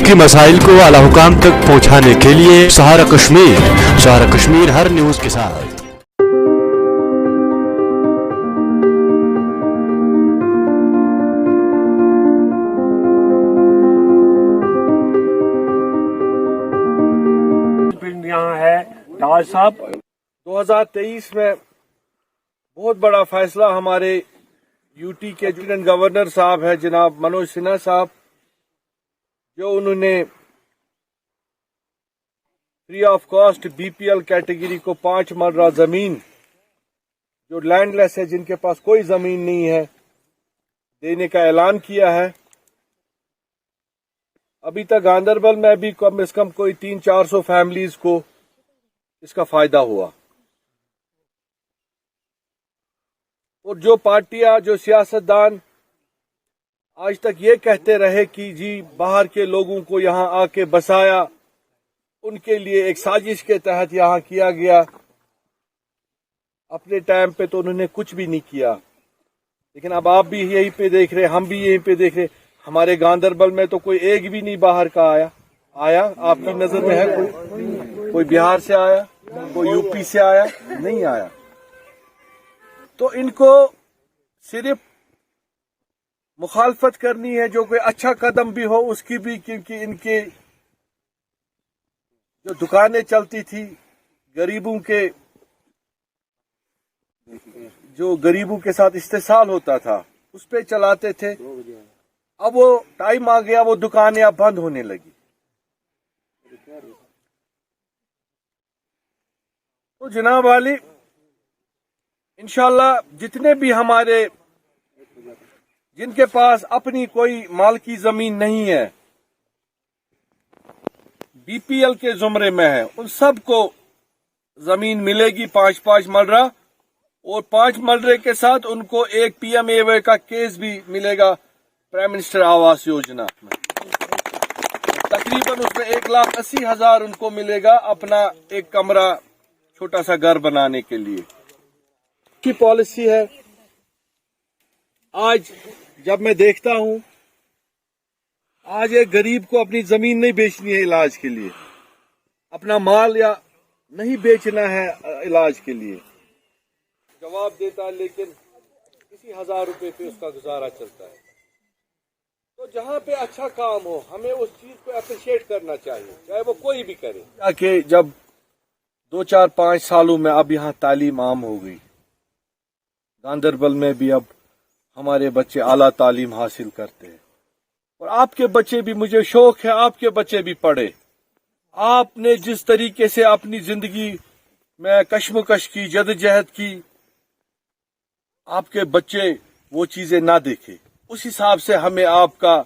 की मसाइल को आला हुकाम तक पहुँचाने के लिए सहारा कश्मीर हर न्यूज़ के साथ। यहाँ है ताज साहब। 2023 में बहुत बड़ा फैसला हमारे यूटी के लेफ्टिनेंट गवर्नर साहब है जनाब मनोज सिन्हा साहब, जो उन्होंने free of cost BPL category को 5 मरला जमीन, जो लैंडलेस है, जिनके पास कोई जमीन नहीं है, देने का ऐलान किया है। अभी तक गांधरबल में भी कम से कम कोई 300-400 फैमिलीज को इसका फायदा हुआ। और जो पार्टियां, जो सियासतदान आज तक ये कहते रहे कि जी बाहर के लोगों को यहाँ आके बसाया, उनके लिए एक साजिश के तहत यहाँ किया गया, अपने टाइम पे तो उन्होंने कुछ भी नहीं किया। लेकिन अब आप भी यहीं पे देख रहे, हम भी यहीं पे देख रहे, हमारे गांधरबल में तो कोई एक भी नहीं बाहर का आया। आपकी नजर में है कोई बिहार से आया, कोई यूपी से आया? नहीं आया। तो इनको सिर्फ मुखालफत करनी है, जो कोई अच्छा कदम भी हो उसकी भी, क्योंकि इनके जो दुकानें चलती थी गरीबों के साथ इस्तेसाल होता था, उस पे चलाते थे। अब वो टाइम आ गया, वो दुकानें अब बंद होने लगी। तो जनाब वाली, इंशाल्लाह जितने भी हमारे, जिनके पास अपनी कोई माल की जमीन नहीं है, बीपीएल के जुमरे में है, उन सबको जमीन मिलेगी 5-5 मरला, और 5 मरले के साथ उनको एक पीएमएवाई का केस भी मिलेगा प्राइम मिनिस्टर आवास योजना में। तकरीबन उसमें 1,80,000 उनको मिलेगा अपना एक कमरा, छोटा सा घर बनाने के लिए की पॉलिसी है। आज जब मैं देखता हूं, आज एक गरीब को अपनी जमीन नहीं बेचनी है इलाज के लिए, अपना माल या नहीं बेचना है इलाज के लिए, जवाब देता, लेकिन किसी 1000 रुपए पे उसका गुजारा चलता है। तो जहां पे अच्छा काम हो, हमें उस चीज को अप्रिशिएट करना चाहिए, चाहे वो कोई भी करे। ताकि जब 2-4-5 सालों में अब यहाँ तालीम आम हो गई, गांधरबल में भी अब हमारे बच्चे आला तालीम हासिल करते हैं, और आपके बच्चे भी, मुझे शौक है आपके बच्चे भी पढ़े। आपने जिस तरीके से अपनी जिंदगी में कश्मकश की, जदोजहद की, आपके बच्चे वो चीजें ना देखे। उस हिसाब से हमें आपका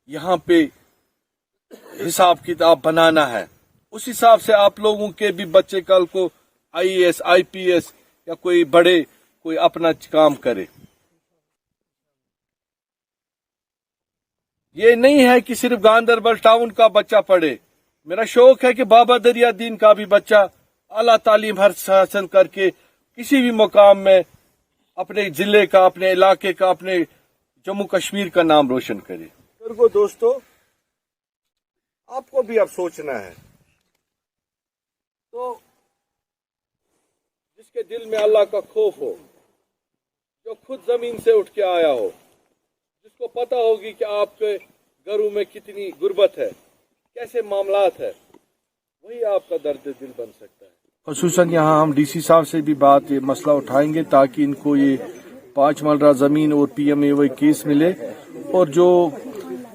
यहाँ पे हिसाब किताब बनाना है। उस हिसाब से आप लोगों के भी बच्चे कल को आईएएस, आईपीएस या कोई बड़े, कोई अपना काम करे। ये नहीं है कि सिर्फ गांधरबल टाउन का बच्चा पढ़े। मेरा शौक है कि बाबा दरिया दीन का भी बच्चा आला तालीम हासिल करके किसी भी मुकाम में अपने जिले का, अपने इलाके का, अपने जम्मू कश्मीर का नाम रोशन करे। को दोस्तों, आपको भी अब सोचना है। तो जिसके दिल में अल्लाह का खौफ हो, जो खुद जमीन से उठ के आया हो, जिसको पता होगी कि आपके घरों में कितनी गुर्बत है, कैसे मामलात है, वही आपका दर्द दिल बन सकता है। खसूसन यहाँ हम डीसी साहब से भी ये मसला उठाएंगे, ताकि इनको ये 5 मरला जमीन और पीएमएवाई केस मिले। और जो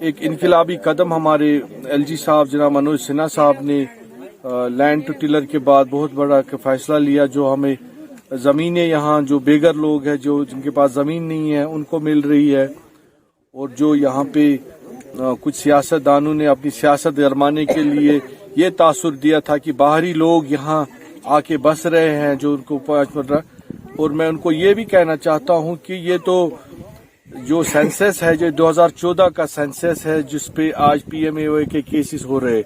एक इनकलाबी कदम हमारे एलजी साहब जनाब मनोज सिन्हा साहब ने लैंड टू टिलर के बाद बहुत बड़ा फैसला लिया, जो हमें जमीनें यहाँ जो बेघर लोग हैं, जो जिनके पास जमीन नहीं है, उनको मिल रही है। और जो यहाँ पे कुछ सियासतदानों ने अपनी सियासत गरमाने के लिए ये तासुर दिया था कि बाहरी लोग यहाँ आके बस रहे हैं, जो उनको 5 मरला। और मैं उनको ये भी कहना चाहता हूँ कि ये तो जो सेंसस है, जो 2014 का सेंसस है, जिसपे आज पीएमएवाई के केसेस हो रहे,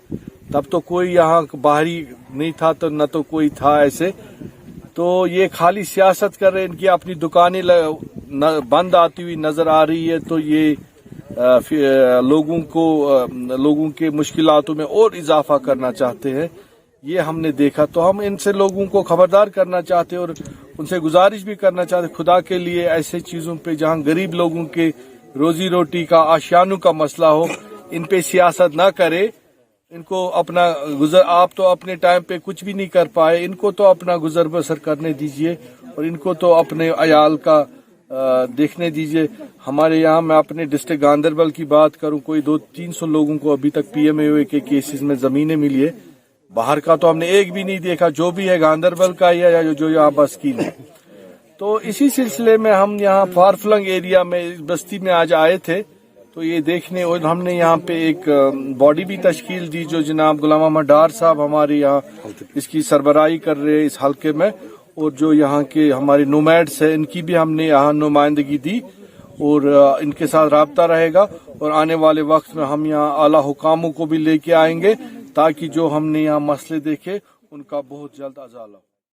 तब तो कोई यहाँ बाहरी नहीं था, तो न तो कोई था ऐसे। तो ये खाली सियासत कर रहे हैं, इनकी अपनी दुकानें बंद आती हुई नजर आ रही है। तो ये लोगों के मुश्किलातों में और इजाफा करना चाहते हैं, ये हमने देखा। तो हम इनसे लोगों को खबरदार करना चाहते हैं और उनसे गुजारिश भी करना चाहते, खुदा के लिए ऐसे चीज़ों पे जहाँ गरीब लोगों के रोजी रोटी का आशियानों का मसला हो, इन पे सियासत ना करे। इनको अपना आप तो अपने टाइम पे कुछ भी नहीं कर पाए, इनको तो अपना गुजर बसर करने दीजिए और इनको तो अपने अयाल का देखने दीजिए। हमारे यहाँ मैं अपने डिस्ट्रिक्ट गांदरबल की बात करूँ, कोई 200-300 लोगों को अभी तक PMAOA के केसेस में जमीनें मिली है। बाहर का तो हमने एक भी नहीं देखा, जो भी है गांदरबल का ही है या जो यहाँ बस्कीन है। तो इसी सिलसिले में हम यहाँ फारफलंग एरिया में इस बस्ती में आज आए थे, तो ये देखने, और हमने यहाँ पे एक बॉडी भी तश्कील दी जो जनाब गुलाम अहमद डार साहब हमारे यहाँ इसकी सरबराही कर रहे हैं इस हल्के में, और जो यहाँ के हमारे नोमैड्स हैं इनकी भी हमने यहाँ नुमाइंदगी दी और इनके साथ राब्ता रहेगा। और आने वाले वक्त में हम यहाँ आला हुकामों को भी लेके आएंगे ताकि जो हमने यहाँ मसले देखे उनका बहुत जल्द अजाला हो।